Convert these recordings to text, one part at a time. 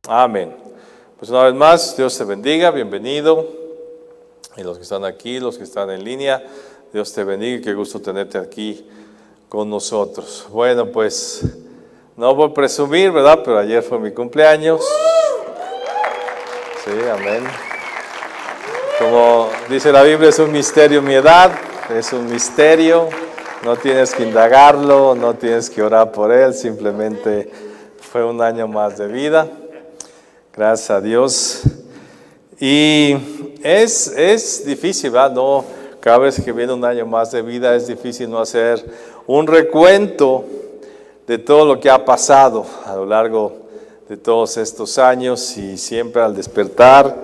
Amén. Pues una vez más, Dios te bendiga, bienvenido. Y los que están aquí, los que están en línea, Dios te bendiga y qué gusto tenerte aquí con nosotros. Bueno, pues no por presumir, ¿verdad? Pero ayer fue mi cumpleaños. Sí, amén. Como dice la Biblia, es un misterio mi edad, es un misterio. No tienes que indagarlo, no tienes que orar por él, simplemente fue un año más de vida. Gracias a Dios. Y es difícil, ¿verdad? No, cada vez que viene un año más de vida es difícil no hacer un recuento de todo lo que ha pasado a lo largo de todos estos años, y siempre al despertar,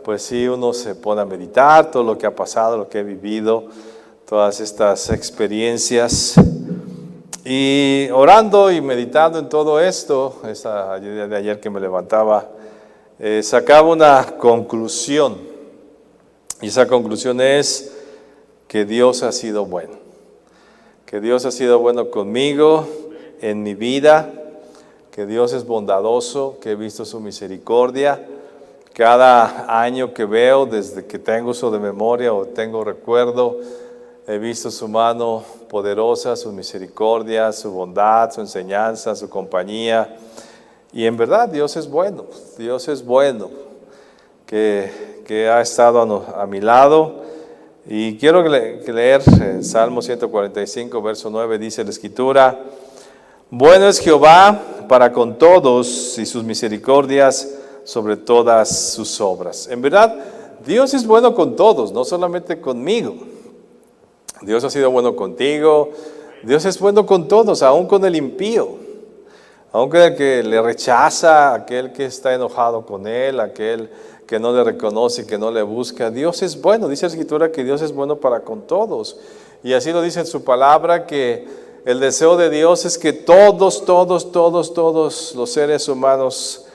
pues sí, uno se pone a meditar todo lo que ha pasado, lo que he vivido, todas estas experiencias. Y orando y meditando en todo esto, esa idea de ayer que me levantaba, sacaba una conclusión. Y esa conclusión es que Dios ha sido bueno. Que Dios ha sido bueno conmigo, en mi vida. Que Dios es bondadoso, que he visto su misericordia. Cada año que veo, desde que tengo uso de memoria o tengo recuerdo, he visto su mano poderosa, su misericordia, su bondad, su enseñanza, su compañía. Y en verdad Dios es bueno, que ha estado a mi lado. Y quiero leer el Salmo 145, verso 9, dice la Escritura: bueno es Jehová para con todos, y sus misericordias sobre todas sus obras. En verdad, Dios es bueno con todos, no solamente conmigo. Dios ha sido bueno contigo, Dios es bueno con todos, aún con el impío, aún con el que le rechaza, aquel que está enojado con él, aquel que no le reconoce, que no le busca. Dios es bueno, dice la Escritura que Dios es bueno para con todos. Y así lo dice en su palabra, que el deseo de Dios es que todos los seres humanos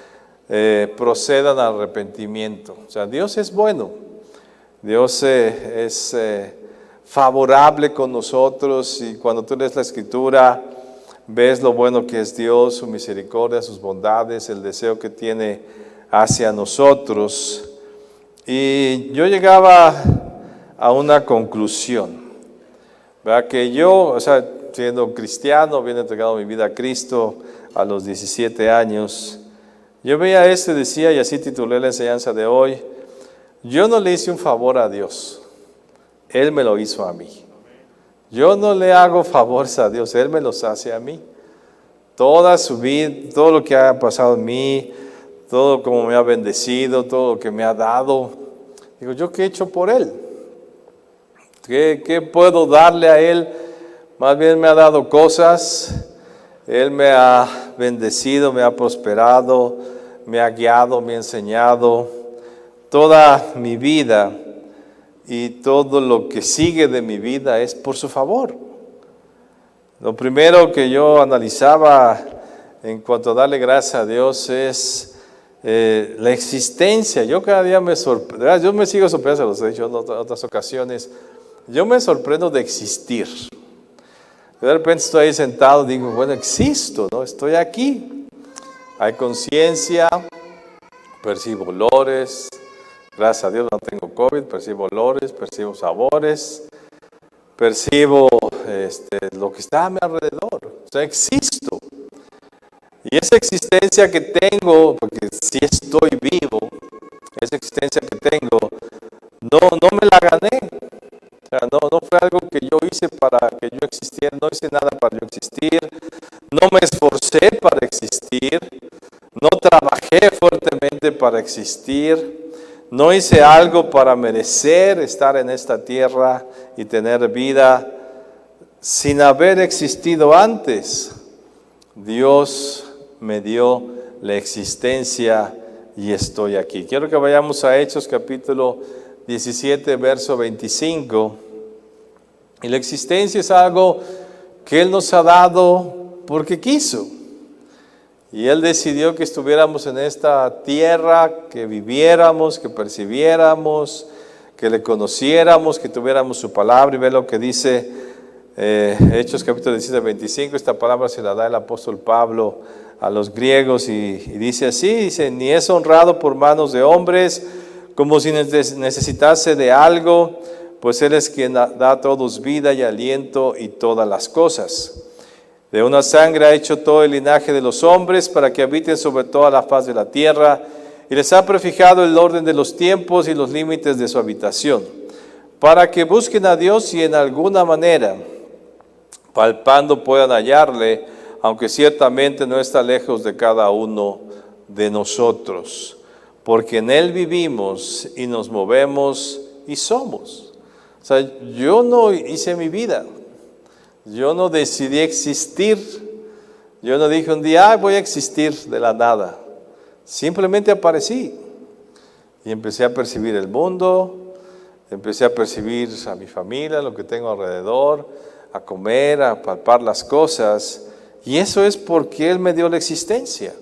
procedan al arrepentimiento. O sea, Dios es bueno, Dios es favorable con nosotros, y cuando tú lees la Escritura, ves lo bueno que es Dios, su misericordia, sus bondades, el deseo que tiene hacia nosotros. Y yo llegaba a una conclusión, ¿verdad? Que yo, o sea, siendo cristiano, habiendo entregado mi vida a Cristo a los 17 años, yo veía decía, y así titulé la enseñanza de hoy: yo no le hice un favor a Dios, Él me lo hizo a mí. Yo no le hago favores a Dios, Él me los hace a mí. Toda su vida, todo lo que ha pasado en mí, todo como me ha bendecido, todo lo que me ha dado, digo, ¿yo qué he hecho por Él? ¿Qué puedo darle a Él? Más bien me ha dado cosas, Él me ha bendecido, me ha prosperado, me ha guiado, me ha enseñado toda mi vida, y todo lo que sigue de mi vida es por su favor. Lo primero que yo analizaba en cuanto a darle gracias a Dios es la existencia. Yo cada día me sorprendo, yo me sigo sorprendiendo, los he dicho en otras ocasiones, yo me sorprendo de existir. De repente estoy ahí sentado, digo, bueno, existo, ¿no? Estoy aquí. Hay conciencia, percibo olores. Gracias a Dios no tengo COVID, percibo olores, percibo sabores, percibo lo que está a mi alrededor. O sea, existo. Y esa existencia que tengo, porque si estoy vivo, esa existencia que tengo, no me la gané. O sea, no fue algo que yo hice para que yo existiera, no hice nada para yo existir, no me esforcé para existir, no trabajé fuertemente para existir, no hice algo para merecer estar en esta tierra y tener vida sin haber existido antes. Dios me dio la existencia y estoy aquí. Quiero que vayamos a Hechos capítulo 17, verso 25. Y la existencia es algo que Él nos ha dado porque quiso. Y Él decidió que estuviéramos en esta tierra, que viviéramos, que percibiéramos, que le conociéramos, que tuviéramos su palabra. Y ve lo que dice Hechos capítulo 17, 25. Esta palabra se la da el apóstol Pablo a los griegos y dice así, dice, ni es honrado por manos de hombres, como si necesitase de algo, pues Él es quien da a todos vida y aliento y todas las cosas. De una sangre ha hecho todo el linaje de los hombres para que habiten sobre toda la faz de la tierra, y les ha prefijado el orden de los tiempos y los límites de su habitación, para que busquen a Dios y en alguna manera, palpando, puedan hallarle, aunque ciertamente no está lejos de cada uno de nosotros, porque en Él vivimos y nos movemos y somos. O sea, yo no hice mi vida, yo no decidí existir, yo no dije un día, voy a existir de la nada. Simplemente aparecí y empecé a percibir el mundo, empecé a percibir a mi familia, lo que tengo alrededor, a comer, a palpar las cosas, y eso es porque Él me dio la existencia.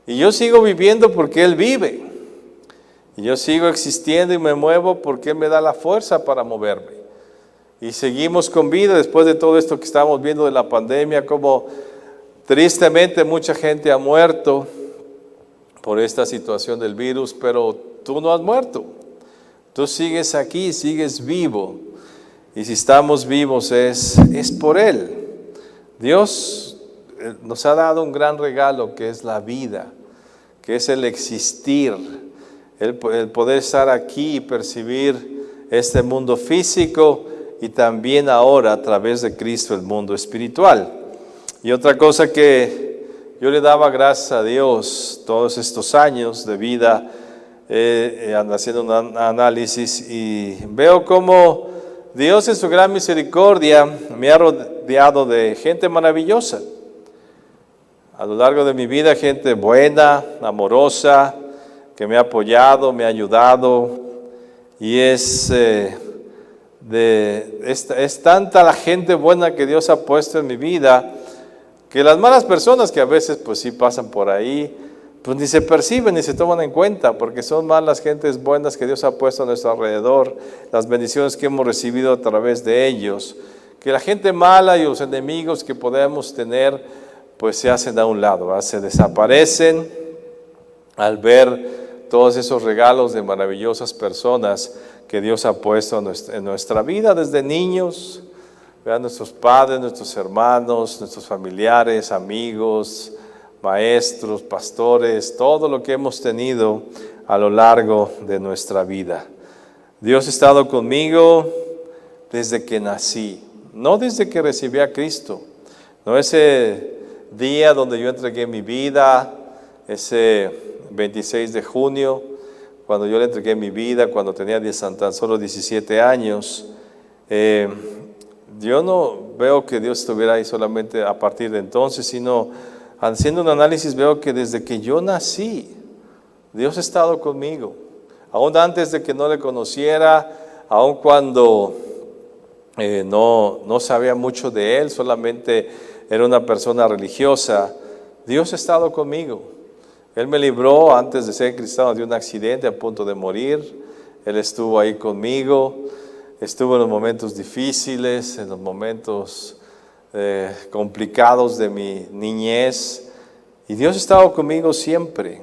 Y yo sigo viviendo porque Él vive. Y yo sigo existiendo y me muevo porque Él me da la fuerza para moverme. Y seguimos con vida después de todo esto que estamos viendo de la pandemia, como tristemente mucha gente ha muerto por esta situación del virus, pero tú no has muerto. Tú sigues aquí, sigues vivo. Y si estamos vivos es por Él. Dios nos ha dado un gran regalo que es la vida, que es el existir, el poder estar aquí y percibir este mundo físico y también ahora a través de Cristo el mundo espiritual. Y otra cosa que yo le daba gracias a Dios todos estos años de vida, haciendo un análisis y veo cómo Dios en su gran misericordia me ha rodeado de gente maravillosa. A lo largo de mi vida, gente buena, amorosa, que me ha apoyado, me ha ayudado. Y es tanta la gente buena que Dios ha puesto en mi vida, que las malas personas que a veces pues sí pasan por ahí, pues ni se perciben ni se toman en cuenta, porque son más las gentes buenas que Dios ha puesto a nuestro alrededor, las bendiciones que hemos recibido a través de ellos, que la gente mala y los enemigos que podemos tener, pues se hacen a un lado, se desaparecen al ver todos esos regalos de maravillosas personas que Dios ha puesto en nuestra vida desde niños. Vean, nuestros padres, nuestros hermanos, nuestros familiares, amigos, maestros, pastores, todo lo que hemos tenido a lo largo de nuestra vida. Dios ha estado conmigo desde que nací, no desde que recibí a Cristo, no ese día donde yo entregué mi vida, ese 26 de junio, cuando yo le entregué mi vida, cuando tenía tan solo 17 años. Yo no veo que Dios estuviera ahí solamente a partir de entonces, sino haciendo un análisis veo que desde que yo nací, Dios ha estado conmigo. Aún antes de que no le conociera, aún cuando no sabía mucho de Él, solamente era una persona religiosa, Dios ha estado conmigo. Él me libró antes de ser cristiano de un accidente a punto de morir. Él estuvo ahí conmigo. Estuvo en los momentos difíciles, en los momentos complicados de mi niñez. Y Dios ha estado conmigo siempre.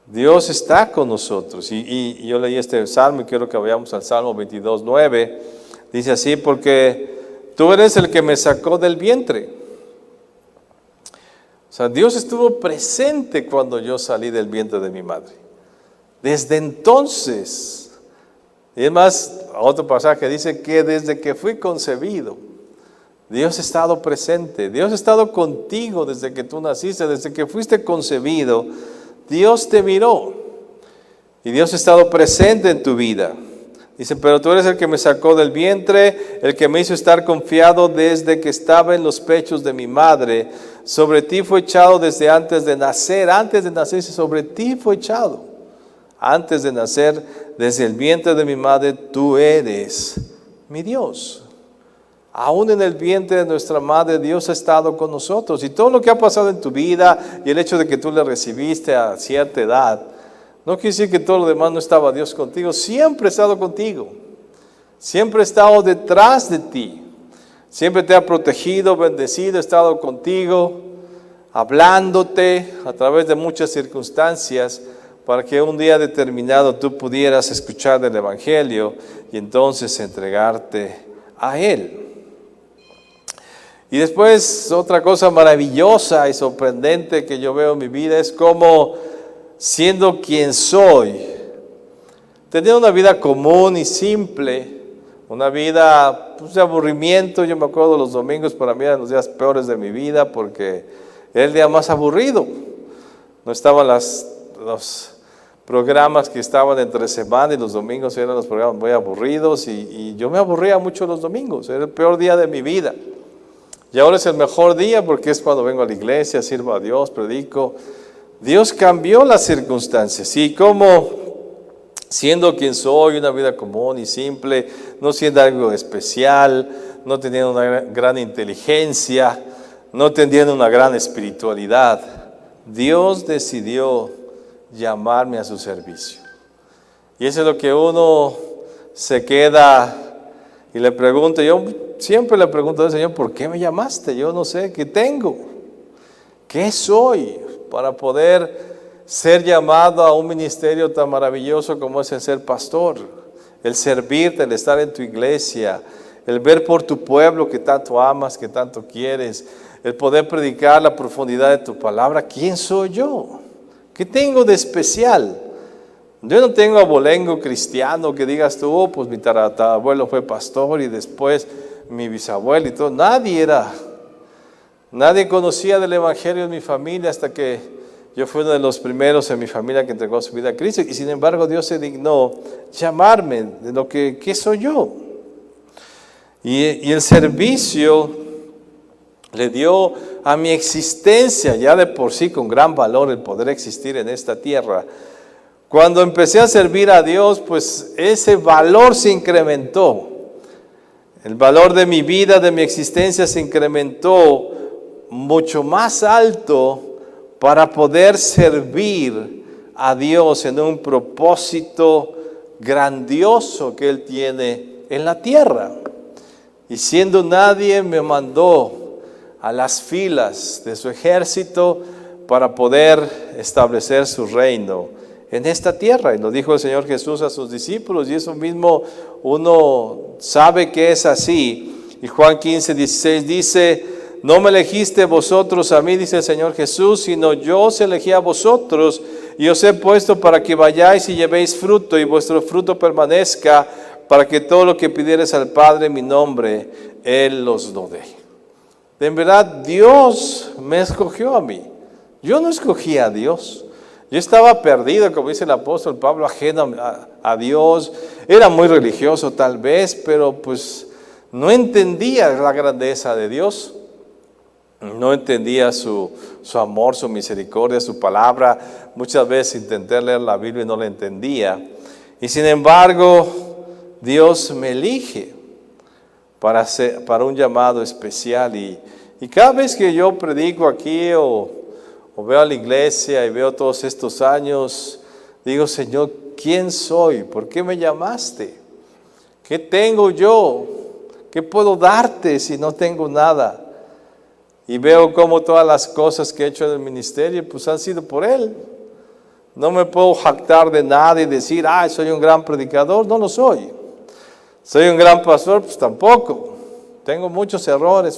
Dios está con nosotros. Y yo leí este salmo y quiero que vayamos al Salmo 22:9. Dice así, porque tú eres el que me sacó del vientre. O sea, Dios estuvo presente cuando yo salí del vientre de mi madre. Desde entonces. Y es más, otro pasaje dice que desde que fui concebido, Dios ha estado presente. Dios ha estado contigo desde que tú naciste, desde que fuiste concebido. Dios te miró y Dios ha estado presente en tu vida. Dice, pero tú eres el que me sacó del vientre, el que me hizo estar confiado desde que estaba en los pechos de mi madre. Sobre ti fue echado desde antes de nacer. Antes de nacer, sobre ti fue echado. Antes de nacer, desde el vientre de mi madre, tú eres mi Dios. Aún en el vientre de nuestra madre, Dios ha estado con nosotros. Y todo lo que ha pasado en tu vida y el hecho de que tú le recibiste a cierta edad, no quiere decir que todo lo demás no estaba Dios contigo. Siempre ha estado contigo. Siempre ha estado detrás de ti. Siempre te ha protegido, bendecido, ha estado contigo. hablándote a través de muchas circunstancias para que un día determinado tú pudieras escuchar del Evangelio y entonces entregarte a Él. Y después otra cosa maravillosa y sorprendente que yo veo en mi vida es cómo, siendo quien soy, tener una vida común y simple, una vida pues, de aburrimiento. Yo me acuerdo los domingos para mí eran los días peores de mi vida porque era el día más aburrido. No estaban los programas que estaban entre semana y los domingos eran los programas muy aburridos y yo me aburría mucho los domingos, era el peor día de mi vida. Y ahora es el mejor día porque es cuando vengo a la iglesia, sirvo a Dios, predico. Dios cambió las circunstancias y como siendo quien soy, una vida común y simple, no siendo algo especial, no teniendo una gran inteligencia, no teniendo una gran espiritualidad, Dios decidió llamarme a su servicio. Y eso es lo que uno se queda y le pregunta. Yo siempre le pregunto al Señor, ¿por qué me llamaste? Yo no sé, ¿qué tengo? ¿Qué soy para poder ser llamado a un ministerio tan maravilloso como es el ser pastor? El servirte, el estar en tu iglesia, el ver por tu pueblo que tanto amas, que tanto quieres, el poder predicar la profundidad de tu palabra. ¿Quién soy yo? ¿Qué tengo de especial? Yo no tengo abolengo cristiano que digas tú, oh, pues mi tatarabuelo fue pastor y después mi bisabuelo y todo. Nadie conocía del Evangelio en mi familia hasta que yo fui uno de los primeros en mi familia que entregó su vida a Cristo. Y sin embargo Dios se dignó llamarme de lo que ¿qué soy yo? Y el servicio le dio a mi existencia, ya de por sí con gran valor el poder existir en esta tierra. Cuando empecé a servir a Dios, pues ese valor se incrementó. El valor de mi vida, de mi existencia se incrementó mucho más alto para poder servir a Dios en un propósito grandioso que Él tiene en la tierra. Y siendo nadie, me mandó a las filas de su ejército para poder establecer su reino en esta tierra. Y lo dijo el Señor Jesús a sus discípulos, y eso mismo uno sabe que es así. Y Juan 15:16 dice, no me elegiste vosotros a mí, dice el Señor Jesús, sino yo os elegí a vosotros y os he puesto para que vayáis y llevéis fruto y vuestro fruto permanezca, para que todo lo que pidieres al Padre en mi nombre, Él os lo dé. En verdad, Dios me escogió a mí. Yo no escogí a Dios. Yo estaba perdido, como dice el apóstol Pablo, ajeno a Dios. Era muy religioso tal vez, pero pues no entendía la grandeza de Dios. No entendía su amor, su misericordia, su palabra. Muchas veces intenté leer la Biblia y no la entendía. Y sin embargo, Dios me elige para un llamado especial. Y cada vez que yo predico aquí o veo a la iglesia y veo todos estos años, digo, Señor, ¿quién soy? ¿Por qué me llamaste? ¿Qué tengo yo? ¿Qué puedo darte si no tengo nada? Y veo cómo todas las cosas que he hecho en el ministerio pues han sido por Él. No me puedo jactar de nada y decir, soy un gran predicador. No lo soy. Soy un gran pastor, pues tampoco. Tengo muchos errores,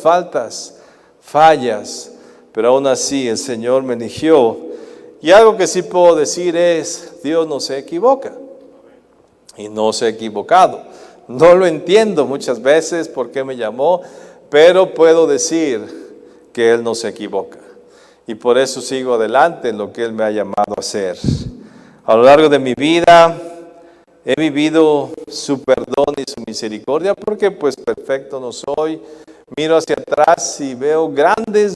fallas, pero aún así el Señor me eligió. Y algo que sí puedo decir es, Dios no se equivoca. Y no se ha equivocado. No lo entiendo muchas veces por qué me llamó, pero puedo decir que Él no se equivoca. Y por eso sigo adelante en lo que Él me ha llamado a hacer. A lo largo de mi vida he vivido su perdón y su misericordia, porque pues perfecto no soy. Miro hacia atrás y veo grandes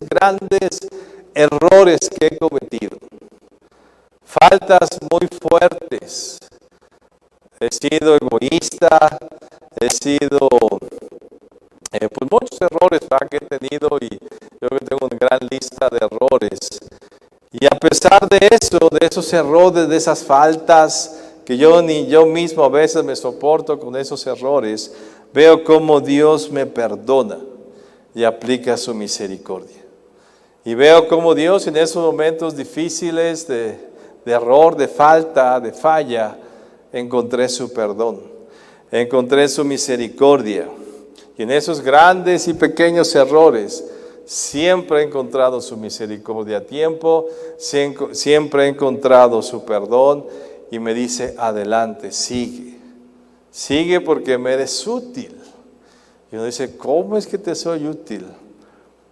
errores que he cometido. Faltas muy fuertes. He sido egoísta, he sido pues muchos errores que he tenido, y yo que tengo una gran lista de errores. Y a pesar de eso, de esos errores, de esas faltas, que yo ni yo mismo a veces me soporto con esos errores, veo cómo Dios me perdona y aplica su misericordia. Y veo cómo Dios en esos momentos difíciles de error, de falta, de falla, encontré su perdón, encontré su misericordia. Y en esos grandes y pequeños errores, siempre he encontrado su misericordia a tiempo, siempre he encontrado su perdón y me dice, adelante, sigue. Sigue porque me eres útil. Y uno dice, ¿cómo es que te soy útil?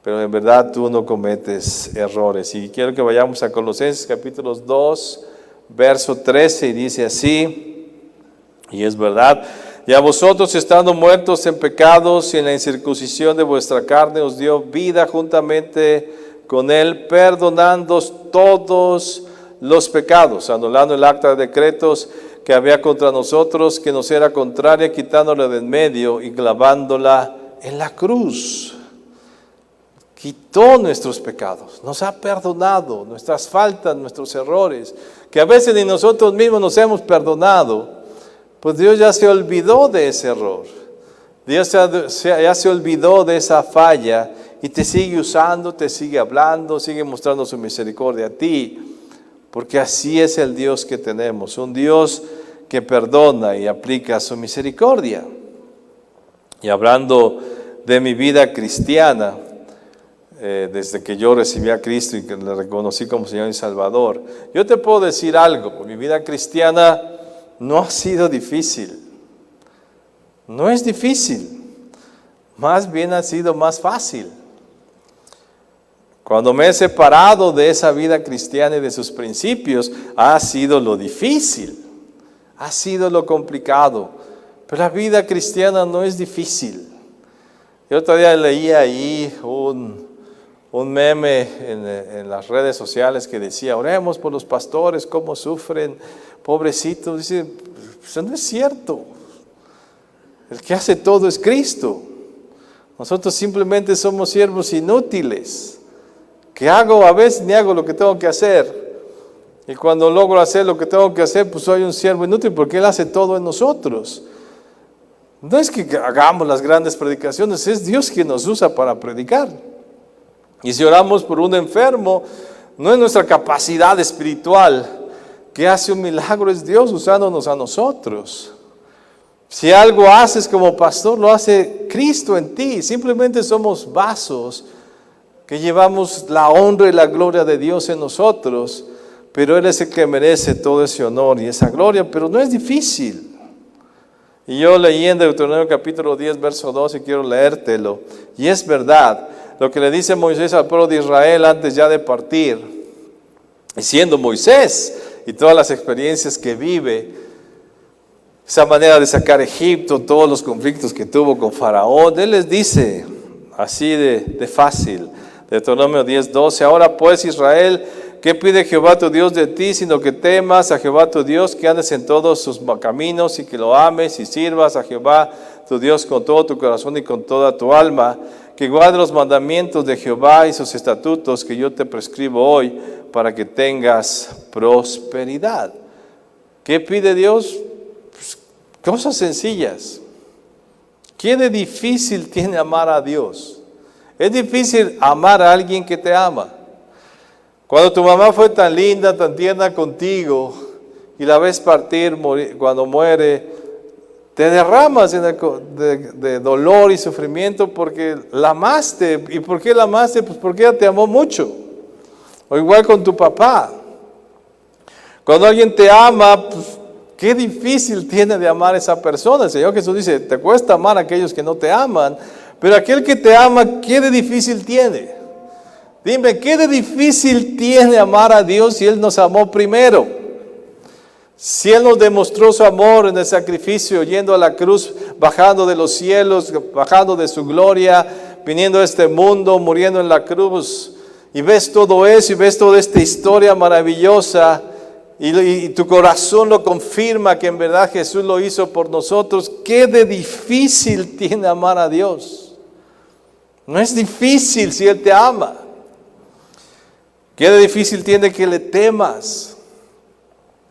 Pero en verdad tú no cometes errores. Y quiero que vayamos a Colosenses capítulo 2, verso 13, y dice así, y es verdad, y a vosotros estando muertos en pecados y en la incircuncisión de vuestra carne os dio vida juntamente con él, perdonándoos todos los pecados, anulando el acta de decretos que había contra nosotros, que nos era contraria, quitándola de en medio y clavándola en la cruz. Quitó nuestros pecados, nos ha perdonado nuestras faltas, nuestros errores, que a veces ni nosotros mismos nos hemos perdonado. Pues Dios ya se olvidó de ese error, Dios ya se olvidó de esa falla y te sigue usando, te sigue hablando, sigue mostrando su misericordia a ti, porque así es el Dios que tenemos, un Dios que perdona y aplica su misericordia. Y hablando de mi vida cristiana, desde que yo recibí a Cristo y que le reconocí como Señor y Salvador, yo te puedo decir algo, mi vida cristiana no ha sido difícil, no es difícil, más bien ha sido más fácil. Cuando me he separado de esa vida cristiana y de sus principios, ha sido lo difícil, ha sido lo complicado, pero la vida cristiana no es difícil. Yo otro día leía ahí un meme en las redes sociales que decía, oremos por los pastores, cómo sufren, pobrecitos. Dice, eso no es cierto. El que hace todo es Cristo. Nosotros simplemente somos siervos inútiles. ¿Qué hago? A veces ni hago lo que tengo que hacer. Y cuando logro hacer lo que tengo que hacer, pues soy un siervo inútil porque Él hace todo en nosotros. No es que hagamos las grandes predicaciones, es Dios quien nos usa para predicar. Y si oramos por un enfermo, no es nuestra capacidad espiritual que hace un milagro, es Dios usándonos a nosotros. Si algo haces como pastor, lo hace Cristo en ti. Simplemente somos vasos que llevamos la honra y la gloria de Dios en nosotros, pero Él es el que merece todo ese honor y esa gloria, pero no es difícil. Y yo leí en Deuteronomio capítulo 10, verso 2, y quiero leértelo. Y es verdad, lo que le dice Moisés al pueblo de Israel antes ya de partir, y siendo Moisés y todas las experiencias que vive, esa manera de sacar a Egipto, todos los conflictos que tuvo con Faraón, Él les dice, así de fácil, Deuteronomio 10, 12, ahora pues Israel, ¿qué pide Jehová tu Dios de ti? Sino que temas a Jehová tu Dios, que andes en todos sus caminos y que lo ames y sirvas a Jehová tu Dios con todo tu corazón y con toda tu alma, que guarde los mandamientos de Jehová y sus estatutos que yo te prescribo hoy para que tengas prosperidad. ¿Qué pide Dios? Pues, cosas sencillas. ¿Qué de difícil tiene amar a Dios? Es difícil amar a alguien que te ama. Cuando tu mamá fue tan linda, tan tierna contigo y la ves partir cuando muere, te derramas de dolor y sufrimiento porque la amaste. ¿Y por qué la amaste? Pues porque ella te amó mucho. O igual con tu papá. Cuando alguien te ama, pues, qué difícil tiene de amar a esa persona. El Señor Jesús dice, te cuesta amar a aquellos que no te aman, pero aquel que te ama, ¿qué de difícil tiene? Dime, ¿qué de difícil tiene amar a Dios si Él nos amó primero? Si Él nos demostró su amor en el sacrificio, yendo a la cruz, bajando de los cielos, bajando de su gloria, viniendo a este mundo, muriendo en la cruz, y ves todo eso, y ves toda esta historia maravillosa, y tu corazón lo confirma que en verdad Jesús lo hizo por nosotros, ¿qué de difícil tiene amar a Dios? No es difícil si Él te ama. ¿Qué de difícil tiene que le temas?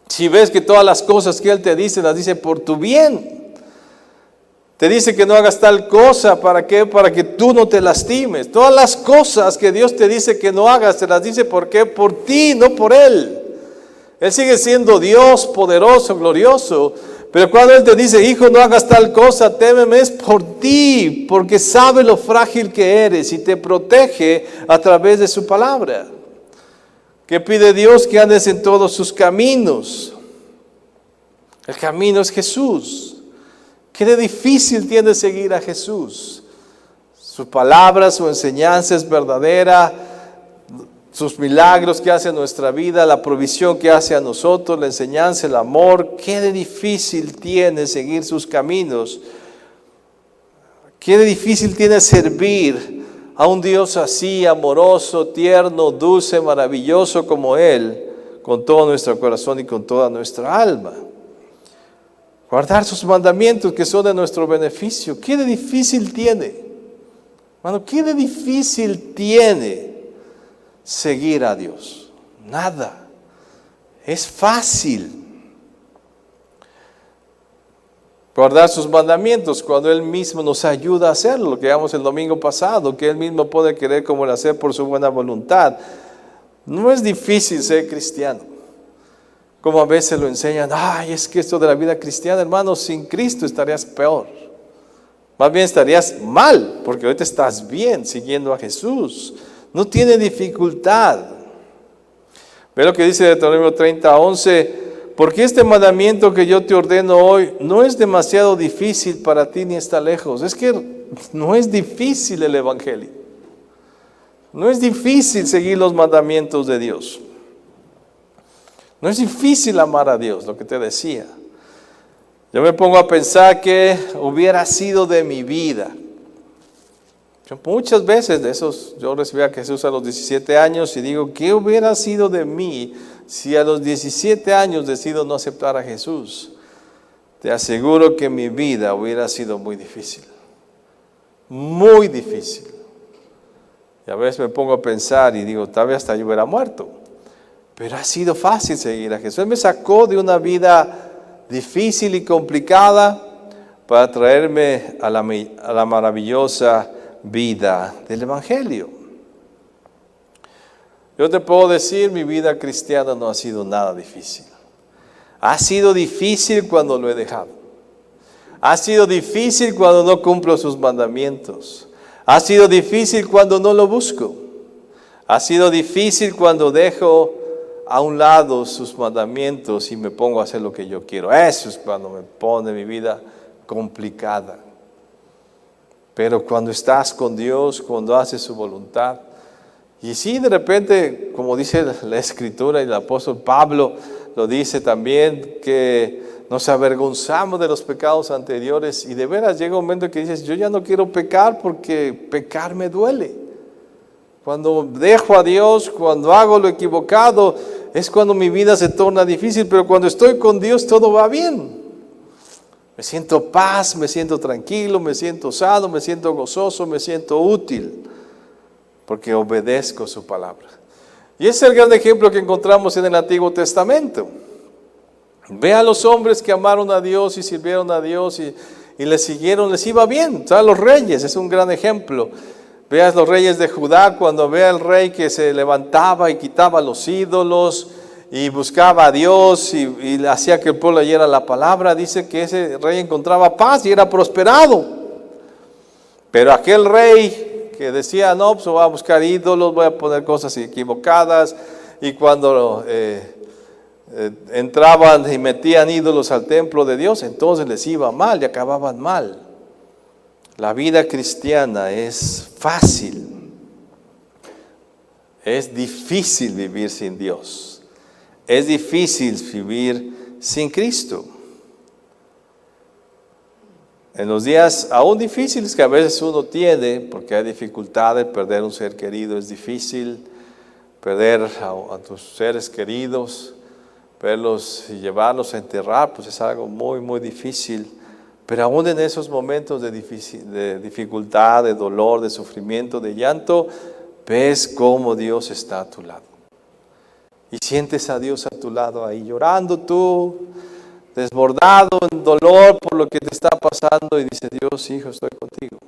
Si ves que todas las cosas que Él te dice, las dice por tu bien. Te dice que no hagas tal cosa. ¿Para qué? Para que tú no te lastimes. Todas las cosas que Dios te dice que no hagas, te las dice ¿por qué? Por ti, no por Él. Él sigue siendo Dios poderoso, glorioso. Pero cuando Él te dice, hijo, no hagas tal cosa, témeme, es por ti, porque sabe lo frágil que eres y te protege a través de su palabra. ¿Qué pide Dios? Que andes en todos sus caminos. El camino es Jesús. ¿Qué de difícil tiene seguir a Jesús? Su palabra, su enseñanza es verdadera, sus milagros que hace en nuestra vida, la provisión que hace a nosotros, la enseñanza, el amor. ¿Qué de difícil tiene seguir sus caminos? ¿Qué de difícil tiene servir a un Dios así, amoroso, tierno, dulce, maravilloso como Él, con todo nuestro corazón y con toda nuestra alma? Guardar sus mandamientos que son de nuestro beneficio. ¿Qué de difícil tiene? Hermano, ¿qué de difícil tiene seguir a Dios? Nada. Es fácil. Guardar sus mandamientos cuando Él mismo nos ayuda a hacerlo, lo que vimos el domingo pasado, que Él mismo puede querer como el hacer por su buena voluntad. No es difícil ser cristiano. Como a veces lo enseñan, ay, es que esto de la vida cristiana, hermano, sin Cristo estarías peor. Más bien estarías mal, porque ahorita estás bien siguiendo a Jesús. No tiene dificultad. Ve lo que dice Deuteronomio 30:11, porque este mandamiento que yo te ordeno hoy no es demasiado difícil para ti ni está lejos. Es que no es difícil el evangelio. No es difícil seguir los mandamientos de Dios. No es difícil amar a Dios, lo que te decía. Yo me pongo a pensar qué hubiera sido de mi vida. Muchas veces de esos, yo recibí a Jesús a los 17 años y digo, ¿qué hubiera sido de mí si a los 17 años decido no aceptar a Jesús? Te aseguro que mi vida hubiera sido muy difícil. Muy difícil. Y a veces me pongo a pensar y digo, tal vez hasta yo hubiera muerto. Pero ha sido fácil seguir a Jesús. Él me sacó de una vida difícil y complicada para traerme a la maravillosa vida del Evangelio. Yo te puedo decir, mi vida cristiana no ha sido nada difícil. Ha sido difícil cuando lo he dejado. Ha sido difícil cuando no cumplo sus mandamientos. Ha sido difícil cuando no lo busco. Ha sido difícil cuando dejo a un lado sus mandamientos y me pongo a hacer lo que yo quiero. Eso es cuando me pone mi vida complicada. Pero cuando estás con Dios, cuando haces su voluntad, y sí, de repente, como dice la Escritura y el apóstol Pablo lo dice también, que nos avergonzamos de los pecados anteriores y de veras llega un momento que dices, yo ya no quiero pecar porque pecar me duele. Cuando dejo a Dios, cuando hago lo equivocado, es cuando mi vida se torna difícil, pero cuando estoy con Dios todo va bien. Me siento paz, me siento tranquilo, me siento sano, me siento gozoso, me siento útil, porque obedezco su palabra. Y ese es el gran ejemplo que encontramos en el Antiguo Testamento. Ve a los hombres que amaron a Dios y sirvieron a Dios y le siguieron, les iba bien. O sea, los reyes es un gran ejemplo. Veas los reyes de Judá, cuando vea al rey que se levantaba y quitaba los ídolos y buscaba a Dios y hacía que el pueblo leyera la palabra, dice que ese rey encontraba paz y era prosperado. Pero aquel rey que decía, no, pues voy a buscar ídolos, voy a poner cosas equivocadas, y cuando entraban y metían ídolos al templo de Dios, entonces les iba mal y acababan mal. La vida cristiana es fácil. Es difícil vivir sin Dios. Es difícil vivir sin Cristo. En los días aún difíciles que a veces uno tiene, porque hay dificultades, perder un ser querido es difícil, perder a tus seres queridos, verlos y llevarlos a enterrar, pues es algo muy, muy difícil. Pero aún en esos momentos de dificultad, de dolor, de sufrimiento, de llanto, ves cómo Dios está a tu lado. Y sientes a Dios a tu lado ahí llorando tú, desbordado en dolor por lo que te está pasando y dice Dios, hijo, estoy contigo.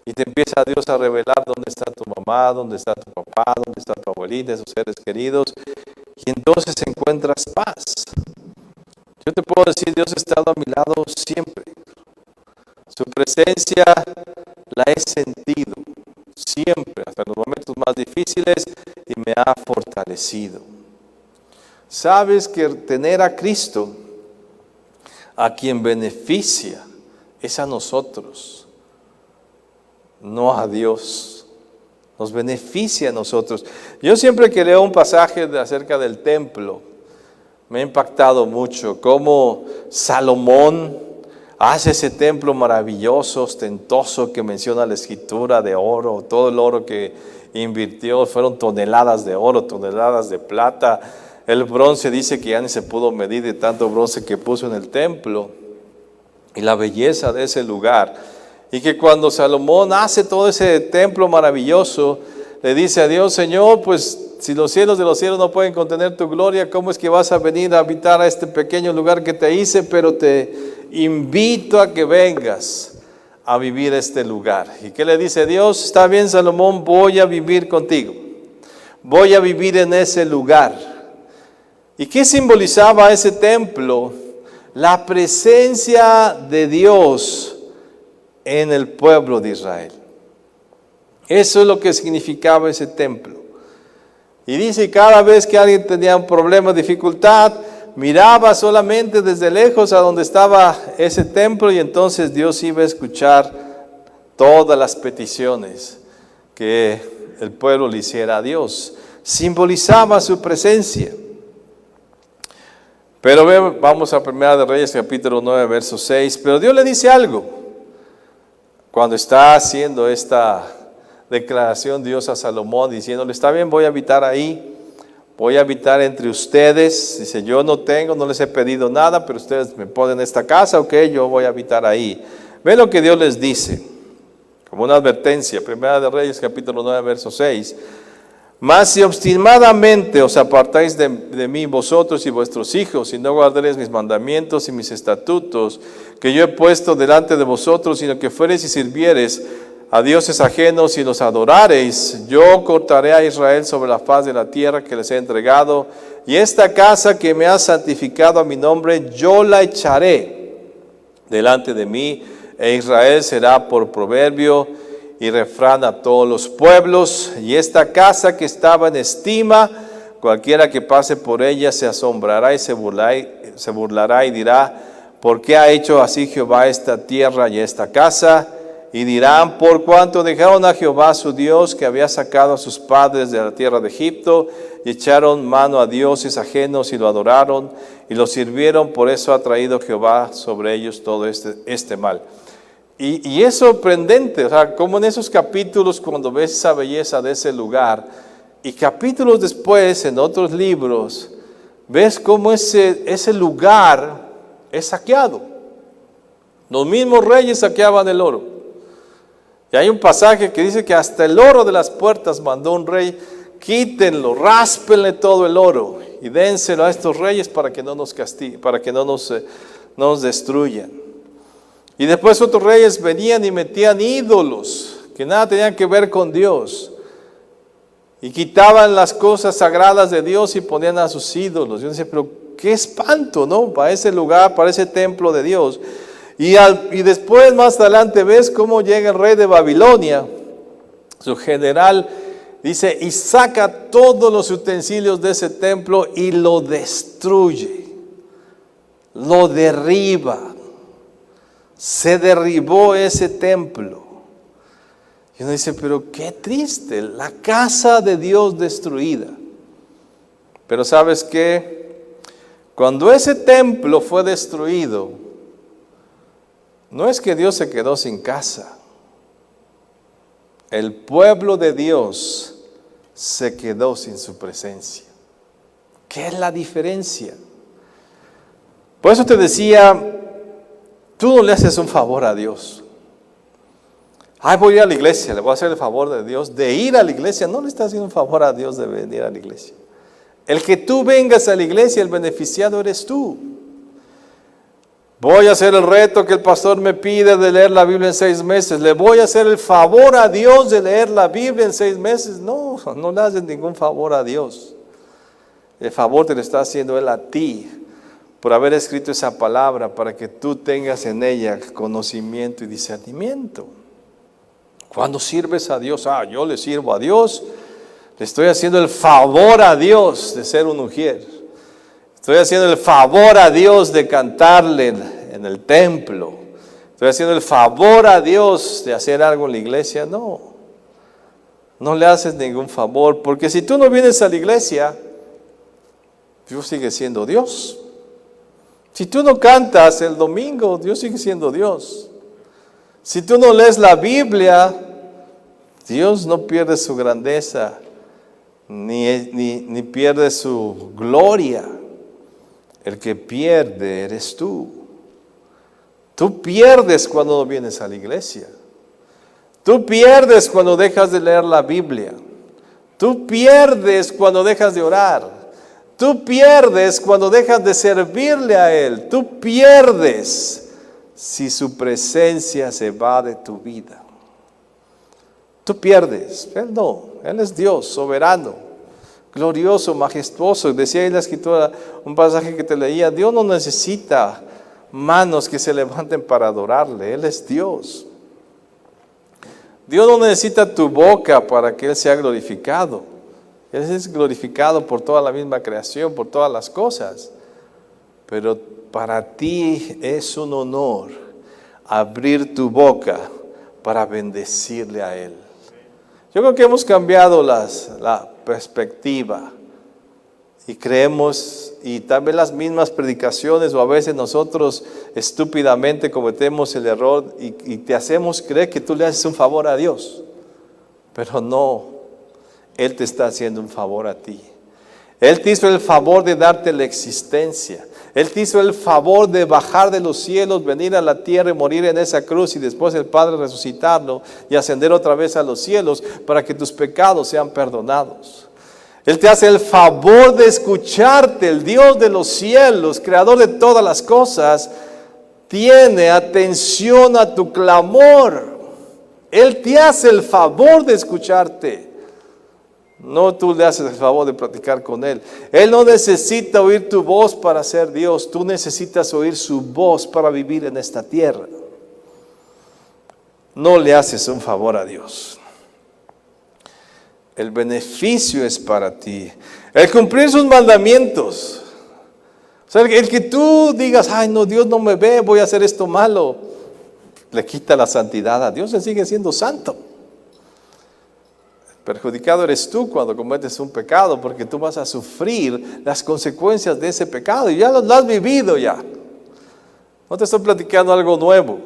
Y te empieza Dios a revelar dónde está tu mamá, dónde está tu papá, dónde está tu abuelita, sus seres queridos. Y entonces encuentras paz. Yo te puedo decir, Dios ha estado a mi lado siempre. Su presencia la he sentido siempre, hasta en los momentos más difíciles, y me ha fortalecido. Sabes que tener a Cristo, a quien beneficia, es a nosotros, no a Dios. Nos beneficia a nosotros. Yo siempre que leo un pasaje acerca del templo, me ha impactado mucho cómo Salomón hace ese templo maravilloso, ostentoso, que menciona la escritura, de oro. Todo el oro que invirtió fueron toneladas de oro, toneladas de plata. El bronce dice que ya ni se pudo medir de tanto bronce que puso en el templo. Y la belleza de ese lugar. Y que cuando Salomón hace todo ese templo maravilloso, le dice a Dios, Señor, pues si los cielos de los cielos no pueden contener tu gloria, ¿cómo es que vas a venir a habitar a este pequeño lugar que te hice? Pero te invito a que vengas a vivir este lugar. ¿Y qué le dice Dios? Está bien, Salomón, voy a vivir contigo. Voy a vivir en ese lugar. ¿Y qué simbolizaba ese templo? La presencia de Dios en el pueblo de Israel. Eso es lo que significaba ese templo. Y dice, cada vez que alguien tenía un problema, dificultad, miraba solamente desde lejos a donde estaba ese templo y entonces Dios iba a escuchar todas las peticiones que el pueblo le hiciera a Dios. Simbolizaba su presencia. Pero vamos a 1 de Reyes capítulo 9, verso 6. Pero Dios le dice algo. Cuando está haciendo esta declaración Dios a Salomón, diciéndole, está bien, voy a habitar ahí, voy a habitar entre ustedes. Dice, yo no les he pedido nada, pero ustedes me ponen esta casa, ok, yo voy a habitar ahí. Ve lo que Dios les dice, como una advertencia. 1 de Reyes capítulo 9, verso 6. Mas si obstinadamente os apartáis de mí vosotros y vuestros hijos, y no guardaréis mis mandamientos y mis estatutos, que yo he puesto delante de vosotros, sino que fuereis y sirviereis a dioses ajenos y los adorareis, yo cortaré a Israel sobre la faz de la tierra que les he entregado, y esta casa que me ha santificado a mi nombre, yo la echaré delante de mí, e Israel será por proverbio y refrán a todos los pueblos. Y esta casa que estaba en estima, cualquiera que pase por ella se asombrará y se burlará y dirá, ¿por qué ha hecho así Jehová esta tierra y esta casa? Y dirán, por cuanto dejaron a Jehová su Dios, que había sacado a sus padres de la tierra de Egipto, y echaron mano a dioses ajenos y lo adoraron y lo sirvieron, por eso ha traído Jehová sobre ellos todo este mal. Y es sorprendente, o sea, como en esos capítulos, cuando ves esa belleza de ese lugar, y capítulos después, en otros libros, ves cómo ese lugar es saqueado. Los mismos reyes saqueaban el oro. Y hay un pasaje que dice que hasta el oro de las puertas mandó un rey, quítenlo, ráspenle todo el oro y dénselo a estos reyes para que no nos castiguen, para que no nos destruyan. Y después otros reyes venían y metían ídolos que nada tenían que ver con Dios. Y quitaban las cosas sagradas de Dios y ponían a sus ídolos. Yo decía, pero qué espanto, ¿no? Para ese lugar, para ese templo de Dios. Y después, más adelante, ves cómo llega el rey de Babilonia, su general, dice, y saca todos los utensilios de ese templo y lo destruye, lo derriba. Se derribó ese templo. Y uno dice, pero qué triste, la casa de Dios destruida. Pero ¿sabes qué? Cuando ese templo fue destruido, no es que Dios se quedó sin casa. El pueblo de Dios se quedó sin su presencia. ¿Qué es la diferencia? Por eso te decía, tú no le haces un favor a Dios. Ay, voy a ir a la iglesia, le voy a hacer el favor de Dios de ir a la iglesia. No le estás haciendo un favor a Dios de venir a la iglesia. El que tú vengas a la iglesia, el beneficiado eres tú. Voy a hacer el reto que el pastor me pide de leer la Biblia en 6 meses. ¿Le voy a hacer el favor a Dios de leer la Biblia en 6 meses? No, no le haces ningún favor a Dios. El favor te lo está haciendo Él a ti por haber escrito esa palabra para que tú tengas en ella conocimiento y discernimiento. Cuando sirves a Dios, yo le sirvo a Dios, le estoy haciendo el favor a Dios de ser un ujier. Estoy haciendo el favor a Dios de cantarle en el templo. Estoy haciendo el favor a Dios de hacer algo en la iglesia. No, no le haces ningún favor, porque si tú no vienes a la iglesia, Dios sigue siendo Dios. Si tú no cantas el domingo, Dios sigue siendo Dios. Si tú no lees la Biblia, Dios no pierde su grandeza, ni pierde su gloria. El que pierde eres tú. Tú pierdes cuando no vienes a la iglesia. Tú pierdes cuando dejas de leer la Biblia. Tú pierdes cuando dejas de orar. Tú pierdes cuando dejas de servirle a Él. Tú pierdes si su presencia se va de tu vida. Tú pierdes. Él no. Él es Dios, soberano, glorioso, majestuoso. Decía ahí la escritura, un pasaje que te leía, Dios no necesita manos que se levanten para adorarle. Él es Dios. Dios no necesita tu boca para que Él sea glorificado. Él es glorificado por toda la misma creación, por todas las cosas. Pero para ti es un honor abrir tu boca para bendecirle a Él. Yo creo que hemos cambiado la perspectiva y creemos, y tal vez las mismas predicaciones, o a veces nosotros estúpidamente cometemos el error y te hacemos creer que tú le haces un favor a Dios, pero no, Él te está haciendo un favor a ti. Él te hizo el favor de darte la existencia. Él te hizo el favor de bajar de los cielos, venir a la tierra y morir en esa cruz, y después el Padre resucitarlo y ascender otra vez a los cielos para que tus pecados sean perdonados. Él te hace el favor de escucharte. El Dios de los cielos, creador de todas las cosas, tiene atención a tu clamor. Él te hace el favor de escucharte. No tú le haces el favor de platicar con Él. Él no necesita oír tu voz para ser Dios. Tú necesitas oír su voz para vivir en esta tierra. No le haces un favor a Dios. El beneficio es para ti. El cumplir sus mandamientos. O sea, el que tú digas, ay no, Dios no me ve, voy a hacer esto malo, le quita la santidad a Dios. Él sigue siendo santo. Perjudicado eres tú cuando cometes un pecado, porque tú vas a sufrir las consecuencias de ese pecado y ya lo has vivido ya. No te estoy platicando algo nuevo.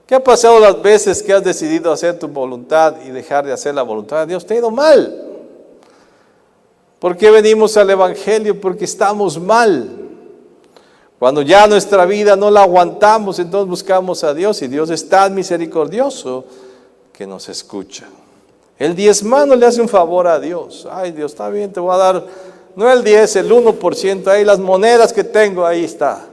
¿Qué ha pasado las veces que has decidido hacer tu voluntad y dejar de hacer la voluntad de Dios? Te ha ido mal. ¿Por qué venimos al Evangelio? Porque estamos mal. Cuando ya nuestra vida no la aguantamos, entonces buscamos a Dios, y Dios es tan misericordioso que nos escucha. El diezmano le hace un favor a Dios. Ay, Dios, está bien, te voy a dar, no el 10, el 1%, ahí las monedas que tengo, ahí está.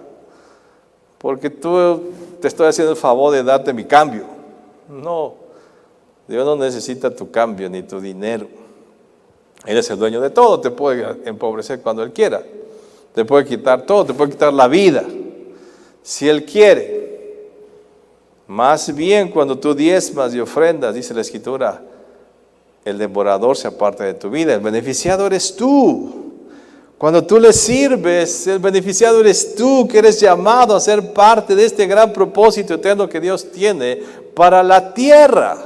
Porque tú te estoy haciendo el favor de darte mi cambio. No, Dios no necesita tu cambio ni tu dinero. Él es el dueño de todo, te puede empobrecer cuando Él quiera. Te puede quitar todo, te puede quitar la vida, si Él quiere. Más bien cuando tú diezmas y ofrendas, dice la Escritura, el devorador se aparta de tu vida. El beneficiado eres tú. Cuando tú le sirves, el beneficiado eres tú, que eres llamado a ser parte de este gran propósito eterno que Dios tiene para la tierra.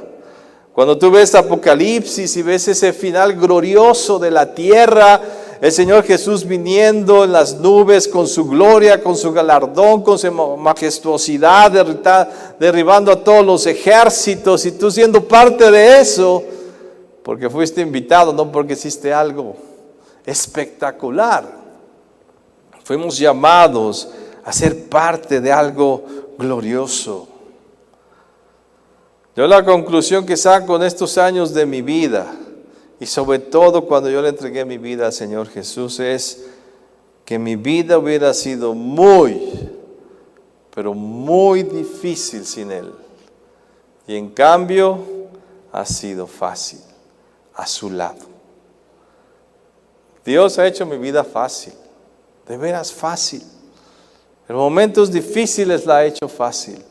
Cuando tú ves Apocalipsis y ves ese final glorioso de la tierra, el Señor Jesús viniendo en las nubes con su gloria, con su galardón, con su majestuosidad, derribando a todos los ejércitos, y tú siendo parte de eso, porque fuiste invitado, no porque hiciste algo espectacular. Fuimos llamados a ser parte de algo glorioso. Yo la conclusión que saco en estos años de mi vida, y sobre todo cuando yo le entregué mi vida al Señor Jesús, es que mi vida hubiera sido muy, pero muy difícil sin Él. Y en cambio, ha sido fácil a su lado. Dios ha hecho mi vida fácil, de veras fácil. En momentos difíciles la ha hecho fácil.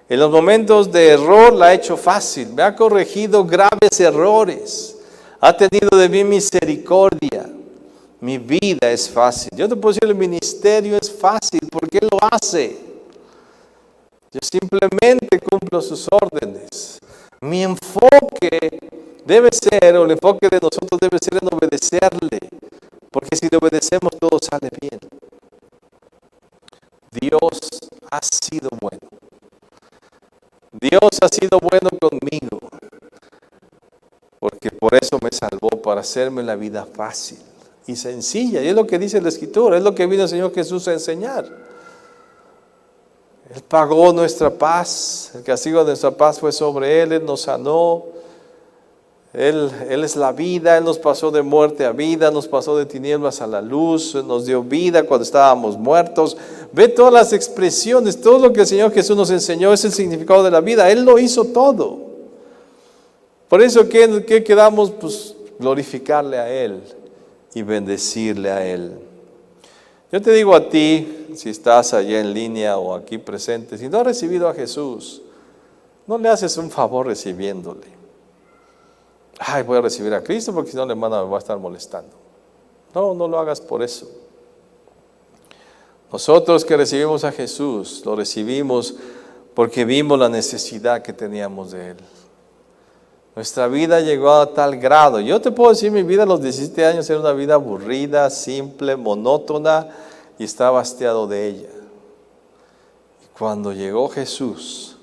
En los momentos de error la ha hecho fácil. Me ha corregido graves errores. Ha tenido de mí misericordia. Mi vida es fácil. Yo te puedo decir, el ministerio es fácil porque Él lo hace. Yo simplemente cumplo sus órdenes. Mi enfoque debe ser, o el enfoque de nosotros debe ser en obedecerle. Porque si le obedecemos todo sale bien. Dios ha sido bueno. Dios ha sido bueno conmigo. Porque por eso me salvó, para hacerme la vida fácil y sencilla. Y es lo que dice la Escritura, es lo que vino el Señor Jesús a enseñar. Él pagó nuestra paz, el castigo de nuestra paz fue sobre Él, Él nos sanó. Él es la vida, Él nos pasó de muerte a vida, nos pasó de tinieblas a la luz, nos dio vida cuando estábamos muertos. Ve todas las expresiones, todo lo que el Señor Jesús nos enseñó es el significado de la vida. Él lo hizo todo. Por eso, ¿qué quedamos? Pues glorificarle a Él y bendecirle a Él. Yo te digo a ti, si estás allá en línea o aquí presente, si no has recibido a Jesús, no le haces un favor recibiéndole. Ay, voy a recibir a Cristo porque si no, la hermana me va a estar molestando. No, no lo hagas por eso. Nosotros que recibimos a Jesús, lo recibimos porque vimos la necesidad que teníamos de Él. Nuestra vida llegó a tal grado. Yo te puedo decir, mi vida a los 17 años era una vida aburrida, simple, monótona y estaba hastiado de ella. Y cuando llegó Jesús,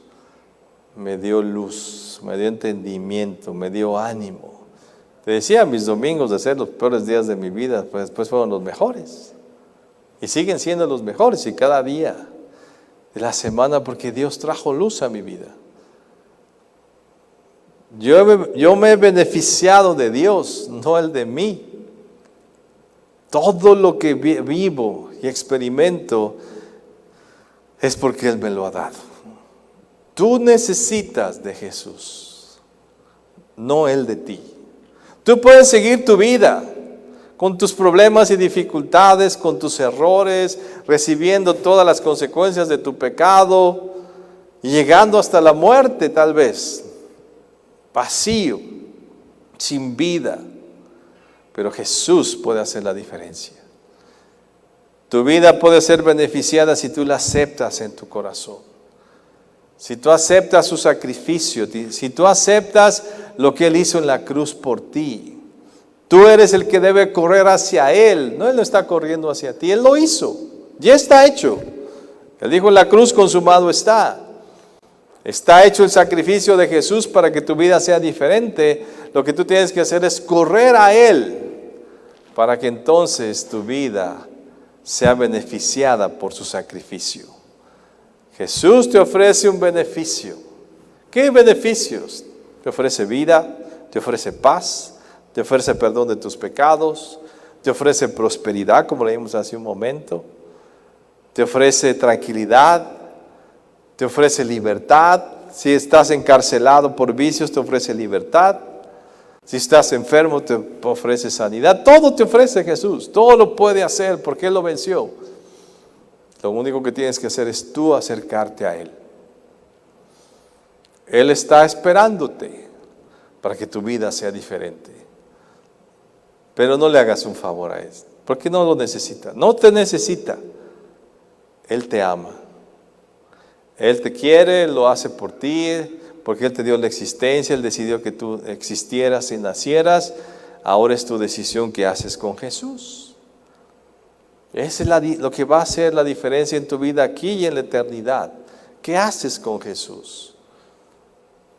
me dio luz, me dio entendimiento, me dio ánimo. Te decía, mis domingos de ser los peores días de mi vida, pues después fueron los mejores. Y siguen siendo los mejores y cada día de la semana porque Dios trajo luz a mi vida. Yo me he beneficiado de Dios, no Él de mí. Todo lo que vivo y experimento es porque Él me lo ha dado. Tú necesitas de Jesús, no Él de ti. Tú puedes seguir tu vida con tus problemas y dificultades, con tus errores, recibiendo todas las consecuencias de tu pecado y llegando hasta la muerte tal vez. Vacío, sin vida, pero Jesús puede hacer la diferencia. Tu vida puede ser beneficiada si tú la aceptas en tu corazón. Si tú aceptas su sacrificio, si tú aceptas lo que Él hizo en la cruz por ti, tú eres el que debe correr hacia Él. No, Él no está corriendo hacia ti, Él lo hizo, ya está hecho. Él dijo en la cruz, consumado está. Está hecho el sacrificio de Jesús para que tu vida sea diferente. Lo que tú tienes que hacer es correr a Él para que entonces tu vida sea beneficiada por su sacrificio. Jesús te ofrece un beneficio. ¿Qué beneficios? Te ofrece vida, te ofrece paz, te ofrece perdón de tus pecados, te ofrece prosperidad, como leímos hace un momento, te ofrece tranquilidad, te ofrece libertad. Si estás encarcelado por vicios, te ofrece libertad. Si estás enfermo, te ofrece sanidad. Todo te ofrece Jesús. Todo lo puede hacer porque Él lo venció. Lo único que tienes que hacer es tú acercarte a Él. Él está esperándote para que tu vida sea diferente. Pero no le hagas un favor a Él, porque no lo necesita. No te necesita. Él te ama. Él te quiere, Él lo hace por ti, porque Él te dio la existencia, Él decidió que tú existieras y nacieras. Ahora es tu decisión que haces con Jesús. Esa es lo que va a hacer la diferencia en tu vida aquí y en la eternidad. ¿Qué haces con Jesús?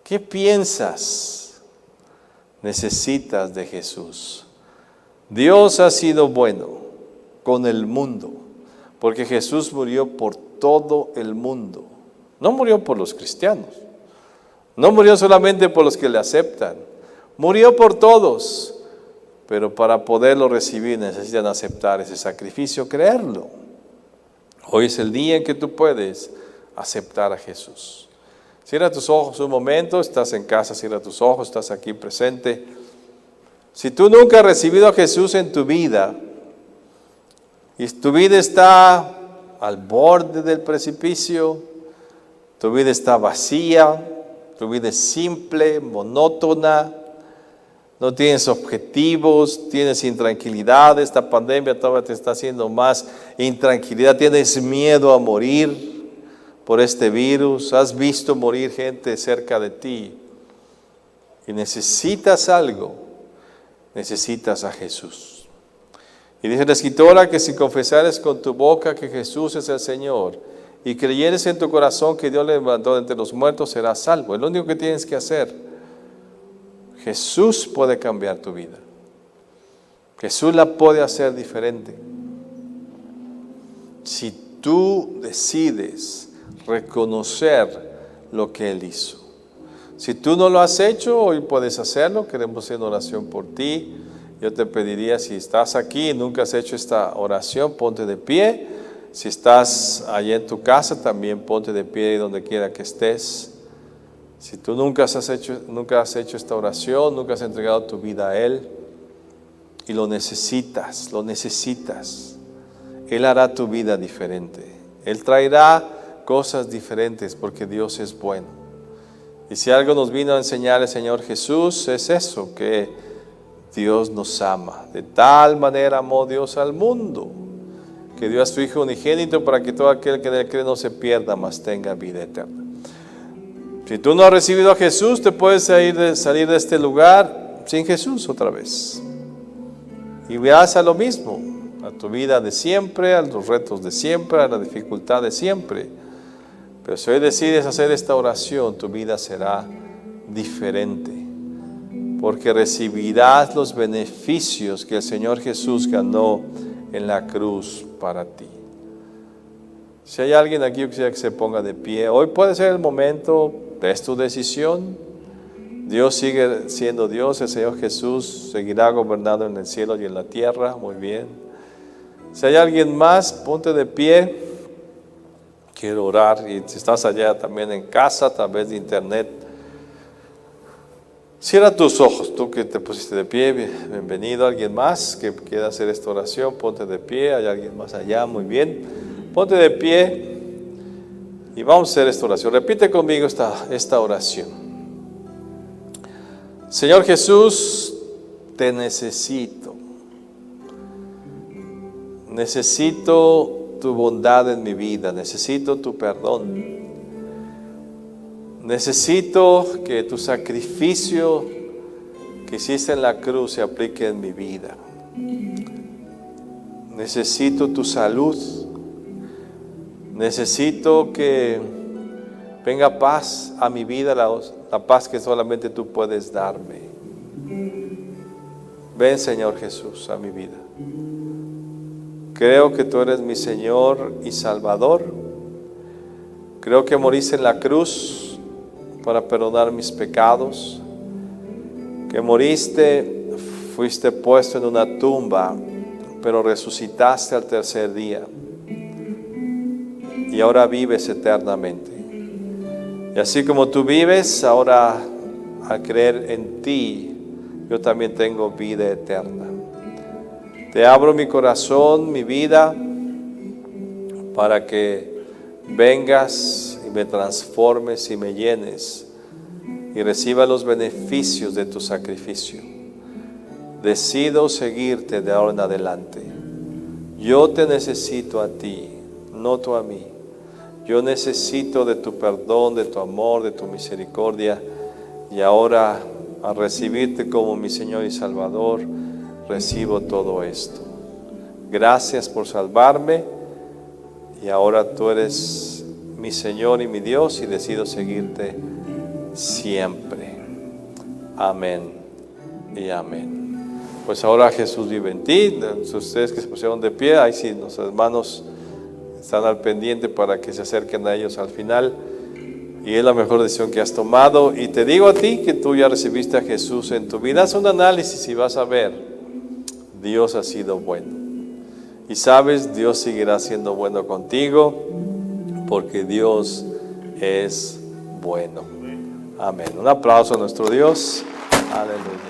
¿Qué piensas? Necesitas de Jesús. Dios ha sido bueno con el mundo, porque Jesús murió por todo el mundo. No murió por los cristianos. No murió solamente por los que le aceptan. Murió por todos. Pero para poderlo recibir necesitan aceptar ese sacrificio, creerlo. Hoy es el día en que tú puedes aceptar a Jesús. Cierra tus ojos un momento, estás en casa, cierra tus ojos, estás aquí presente. Si tú nunca has recibido a Jesús en tu vida, y tu vida está al borde del precipicio, tu vida está vacía, tu vida es simple, monótona, no tienes objetivos, tienes intranquilidad, esta pandemia todavía te está haciendo más intranquilidad, tienes miedo a morir por este virus, has visto morir gente cerca de ti y necesitas algo, necesitas a Jesús. Y dice la escritora que si confesares con tu boca que Jesús es el Señor y creyeres en tu corazón que Dios le levantó de entre los muertos, serás salvo. Es lo único que tienes que hacer. Jesús puede cambiar tu vida. Jesús la puede hacer diferente. Si tú decides reconocer lo que Él hizo. Si tú no lo has hecho, hoy puedes hacerlo. Queremos hacer una oración por ti. Yo te pediría, si estás aquí y nunca has hecho esta oración, ponte de pie. Si estás allá en tu casa, también ponte de pie donde quiera que estés. Si tú nunca has hecho esta oración, nunca has entregado tu vida a Él y lo necesitas, Él hará tu vida diferente. Él traerá cosas diferentes porque Dios es bueno. Y si algo nos vino a enseñar el Señor Jesús es eso, que Dios nos ama. De tal manera amó Dios al mundo, que dio a su Hijo unigénito para que todo aquel que en Él cree no se pierda, mas tenga vida eterna. Si tú no has recibido a Jesús, te puedes salir de este lugar sin Jesús otra vez. Y vas a lo mismo, a tu vida de siempre, a los retos de siempre, a la dificultad de siempre. Pero si hoy decides hacer esta oración, tu vida será diferente, porque recibirás los beneficios que el Señor Jesús ganó en la cruz para ti. Si hay alguien aquí que quisiera que se ponga de pie, hoy puede ser el momento, es tu decisión. Dios sigue siendo Dios, el Señor Jesús seguirá gobernando en el cielo y en la tierra, muy bien. Si hay alguien más, ponte de pie. Quiero orar, y si estás allá también en casa, a través de internet, cierra tus ojos, tú que te pusiste de pie, bienvenido. Alguien más que quiera hacer esta oración, ponte de pie. Hay alguien más allá, muy bien, ponte de pie y vamos a hacer esta oración. Repite conmigo esta oración. Señor Jesús, te necesito tu bondad en mi vida, necesito tu perdón, necesito que tu sacrificio que hiciste en la cruz se aplique en mi vida, necesito tu salud, necesito que venga paz a mi vida, la paz que solamente tú puedes darme. Ven, Señor Jesús, a mi vida. Creo que tú eres mi Señor y Salvador. Creo que moriste en la cruz para perdonar mis pecados. Que moriste, fuiste puesto en una tumba, pero resucitaste al tercer día. Y ahora vives eternamente. Y así como tú vives, ahora al creer en ti, yo también tengo vida eterna. Te abro mi corazón, mi vida, para que vengas y me transformes y me llenes y reciba los beneficios de tu sacrificio. Decido seguirte de ahora en adelante. Yo te necesito a ti, no tú a mí. Yo necesito de tu perdón, de tu amor, de tu misericordia. Y ahora, al recibirte como mi Señor y Salvador, recibo todo esto. Gracias por salvarme. Y ahora tú eres mi Señor y mi Dios y decido seguirte siempre. Amén y amén. Pues ahora Jesús vive en ti. Ustedes que se pusieron de pie, ahí sí, los hermanos están al pendiente para que se acerquen a ellos al final. Y es la mejor decisión que has tomado. Y te digo a ti que tú ya recibiste a Jesús en tu vida. Haz un análisis y vas a ver, Dios ha sido bueno. Y sabes, Dios seguirá siendo bueno contigo, porque Dios es bueno. Amén. Un aplauso a nuestro Dios. Aleluya.